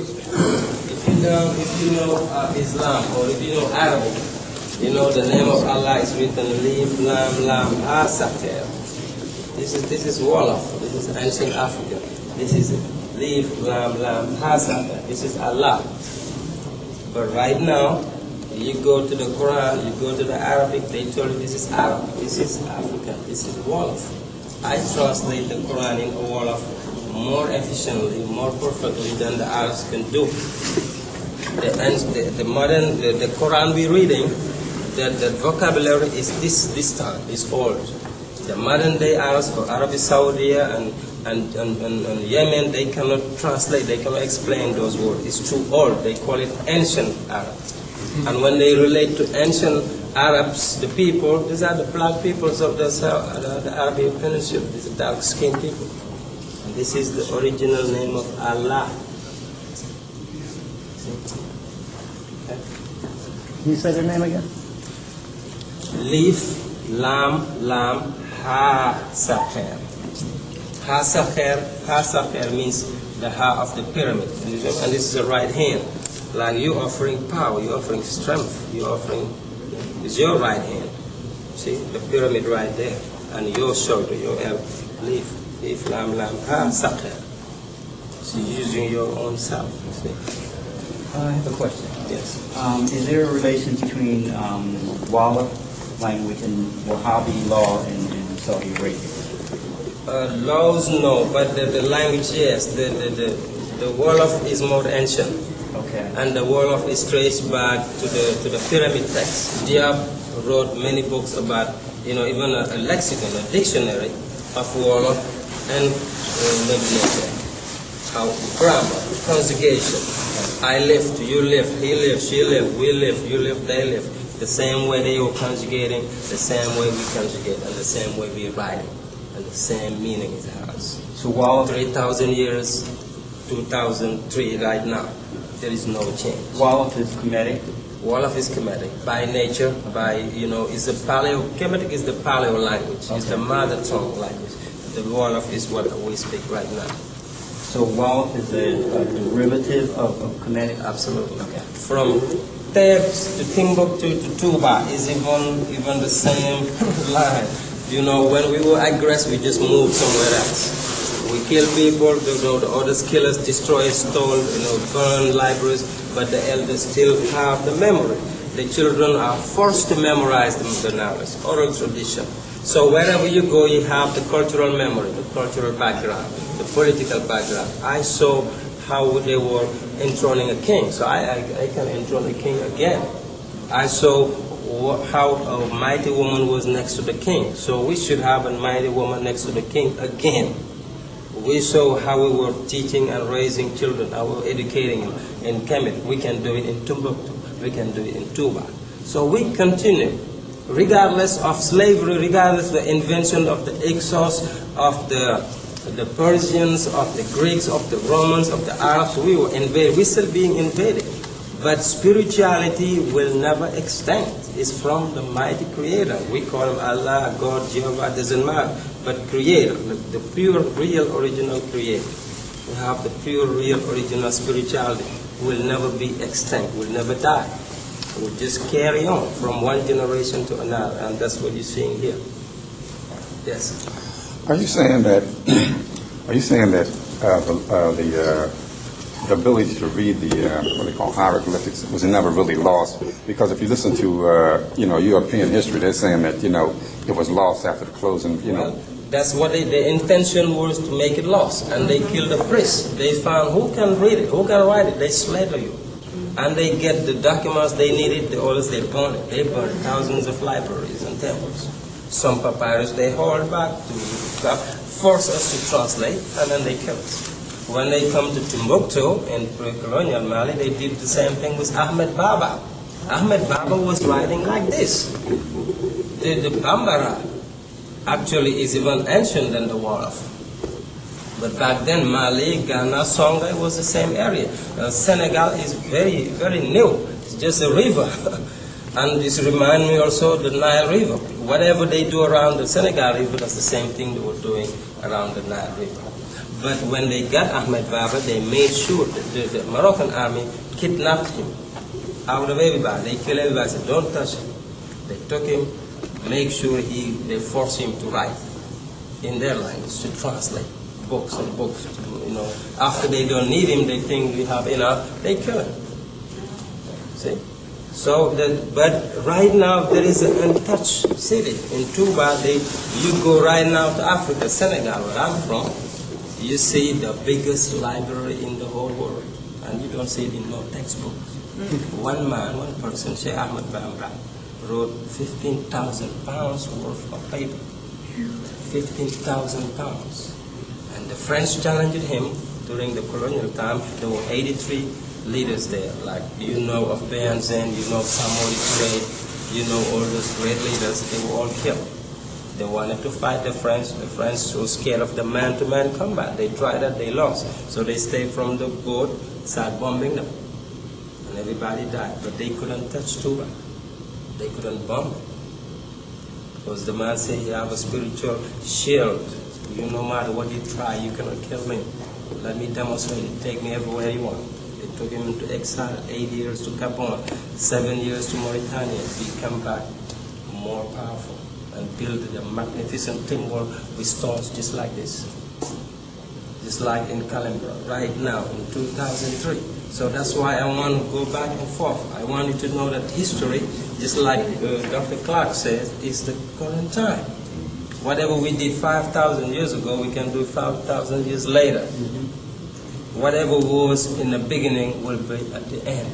if you know Islam, or if you know Arabic, you know the name of Allah is written Leaf Lam Lam Ha Sater. This is Wolof. This is ancient Africa. This is Leaf Lam Lam Ha Sater. This is Allah. But right now, you go to the Quran, you go to the Arabic, they tell you this is Arab, this is African, this is Wolof. I translate the Quran in Wolof more efficiently, more perfectly than the Arabs can do. The Quran we're reading, the vocabulary is this time, is old. The modern day Arabs for Arabic Saudi and Yemen, they cannot translate, they cannot explain those words. It's too old. They call it ancient Arab. And when they relate to ancient Arabs, the people, these are the black peoples of the Arabian Peninsula. These are dark-skinned people. And this is the original name of Allah. Can you say their name again? Leaf, Lam, Lam, Ha, Saher. Ha Saher means the Ha of the pyramid. And this is the right hand. Like you're offering power, you're offering strength, you're offering, it's your right hand. See, the pyramid right there. And your shoulder, your elbow. Leaf, Lam, Lam, Ha, Saher. So you're using your own self, see. I have a question. Yes. Is there a relation between Wolof language and Wahhabi law in Saudi Arabia? Laws, no, but the language, yes. The Wolof is more ancient. Okay. And the Wolof is traced back to the pyramid text. Diab wrote many books about, even a lexicon, a dictionary of Wolof and how grammar, conjugation. I lift, you lift, he lifts, she lifts, we lift, you lift, they lift. The same way they were conjugating, the same way we conjugate, and the same way we write it, and the same meaning it has. So Wolof, 3,000 years, 2003 right now, there is no change. Wolof is Kemetic? Wolof is Kemetic. By nature, it's a Kemetic is the Paleo language. Okay. It's the mother tongue language. The Wolof is what we speak right now. So Wolof is a derivative of Kemetic? Absolutely. Okay. From Thebes to Timbuktu to Tuba is even the same line. When we were aggressed, we just moved somewhere else. We kill people, the others kill us, destroy, stole, burn libraries, but the elders still have the memory. The children are forced to memorize the knowledge, oral tradition. So wherever you go, you have the cultural memory, the cultural background, the political background. I saw how they were enthroning a king, so I can enthrone a king again. I saw how a mighty woman was next to the king, so we should have a mighty woman next to the king again. We saw how we were teaching and raising children, how we were educating them in Kemetic. We can do it in Timbuktu, we can do it in Tuba. So we continue, regardless of slavery, regardless of the invention of the Exos, of the Persians, of the Greeks, of the Romans, of the Arabs. We were invaded. We're still being invaded. But spirituality will never extend. It's from the mighty Creator. We call him Allah, God, Jehovah, doesn't matter. But Creator, the pure, real, original Creator. We have the pure, real, original spirituality. Will never be extinct. Will never die. We'll just carry on from one generation to another. And that's what you're seeing here. Yes. Are you saying that the ability to read the what they call hieroglyphics was never really lost? Because if you listen to European history, they're saying that it was lost after the closing. Well, that's what the intention was, to make it lost, and they killed the priests. They found who can read it, who can write it. They slaughter you, and they get the documents they needed. The others they burn it. They burn thousands of libraries and temples. Some papyrus they hold back to force us to translate, and then they kill us. When they come to Timbuktu in pre-colonial Mali, they did the same thing with Ahmed Baba. Ahmed Baba was writing like this. The Bambara actually is even ancient than the Wolof. But back then, Mali, Ghana, Songhai was the same area. Senegal is very, very new. It's just a river. And this reminds me also of the Nile River. Whatever they do around the Senegal River, that's the same thing they were doing around the Nile River. But when they got Ahmed Baba, they made sure that the Moroccan army kidnapped him out of everybody. They killed everybody, said, don't touch him. They took him, make sure they forced him to write in their language, to translate books and books. After they don't need him, they think we have enough, they kill him. See? So, but right now there is an untouched city. In Touba, you go right now to Africa, Senegal, where I'm from, you see the biggest library in the whole world. And you don't see it in no textbooks. One man, one person, Sheikh Ahmed Bamba, wrote 15,000 pounds worth of paper. 15,000 pounds. And the French challenged him during the colonial time. There were 83 leaders there, like you know of Béhanzin, you know of Samori Touré, you know all those great leaders. They were all killed. They wanted to fight the French. The French were scared of the man-to-man combat. They tried it, they lost. So they stayed from the boat, started bombing them. And everybody died. But they couldn't touch Touba. They couldn't bomb it. Because the man said, you have a spiritual shield. You, no matter what you try, you cannot kill me. Let me demonstrate it. Take me everywhere you want. They took him into exile, 8 years to Gabon, 7 years to Mauritania. He came back more powerful and built a magnificent temple with stones just like this. Just like in Calimbra, right now in 2003. So that's why I want to go back and forth. I want you to know that history, just like Dr. Clark says, is the current time. Whatever we did 5,000 years ago, we can do 5,000 years later. Whatever was in the beginning will be at the end.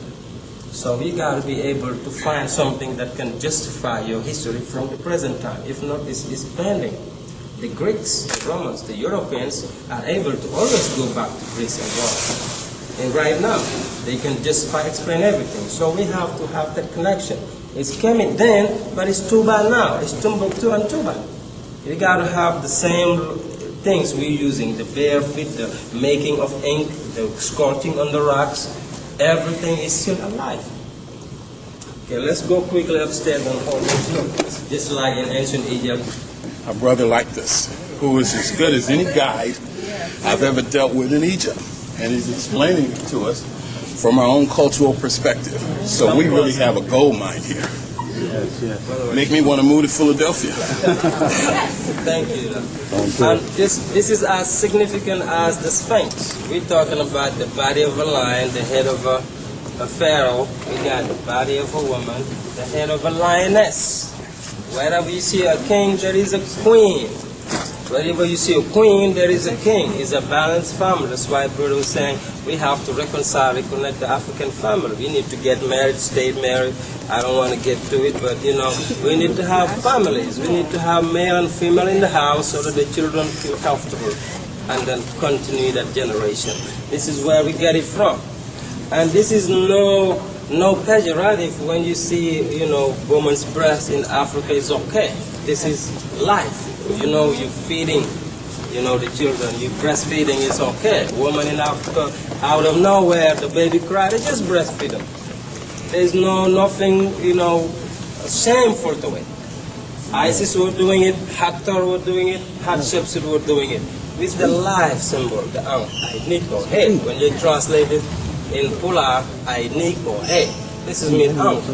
So we got to be able to find something that can justify your history from the present time. If not, it's bending. The Greeks, the Romans, the Europeans are able to always go back to Greece and Rome. And right now, they can justify, explain everything. So we have to have that connection. It's Kemetic then, but it's Touba now. It's Timbuktu and Touba. We got to have the same things we're using, the bare feet, the making of ink, the scorching on the rocks. Everything is still alive. Okay, let's go quickly upstairs and hold this look. Just like in ancient Egypt. A brother like this, who is as good as any guide I've ever dealt with in Egypt. And he's explaining it to us from our own cultural perspective. So we really have a gold mine here. Yes, yes. Make me want to move to Philadelphia. Thank you. And this is as significant as the Sphinx. We're talking about the body of a lion, the head of a pharaoh. We got the body of a woman, the head of a lioness. Wherever you see a king, there is a queen. Wherever you see a queen, there is a king. It's a balanced family. That's why brother was saying we have to reconcile, reconnect the African family. We need to get married, stay married. I don't want to get to it, but we need to have families. We need to have male and female in the house so that the children feel comfortable and then continue that generation. This is where we get it from. And this is no pejorative when you see, woman's breast in Africa is okay. This is life. You're feeding, the children. You breastfeeding is okay. Woman in Africa, out of nowhere, the baby cried, they just breastfeed them. There's nothing, shameful to it. ISIS were doing it, Hathor were doing it, Hatshepsut were doing it. It's the life symbol, the Ankh, Ainiko, hey. When you translate it in Pula, Ainiko, hey. This is mean Ankh.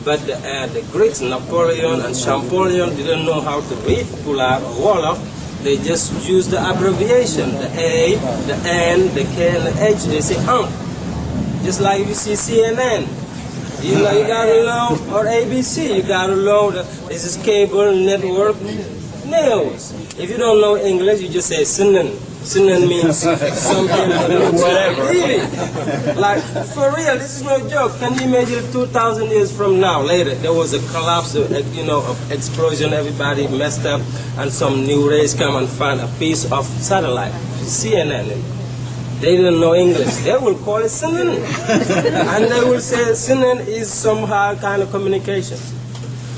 But the Greeks, Napoleon and Champollion, didn't know how to read Pula or Wolof. They just used the abbreviation, the A, the N, the K, and the H. They say Ankh. Just like you see CNN. You gotta know, or ABC, you gotta know that this is cable network news. If you don't know English, you just say Sinan. Sinan means something, whatever. Really. Like, for real, this is no joke. Can you imagine 2,000 years from now, later, there was a collapse, of explosion, everybody messed up, and some new race come and find a piece of satellite, CNN. They didn't know English. They will call it Sinan. And they will say Sinan is somehow kind of communication.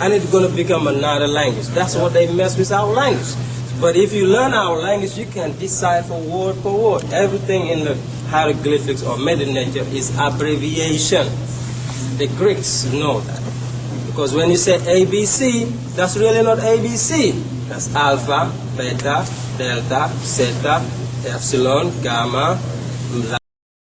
And it's going to become another language. That's what they mess with our language. But if you learn our language, you can decipher word for word. Everything in the hieroglyphics or Mede Nature is abbreviation. The Greeks know that. Because when you say ABC, that's really not ABC. That's alpha, beta, delta, zeta, epsilon, gamma,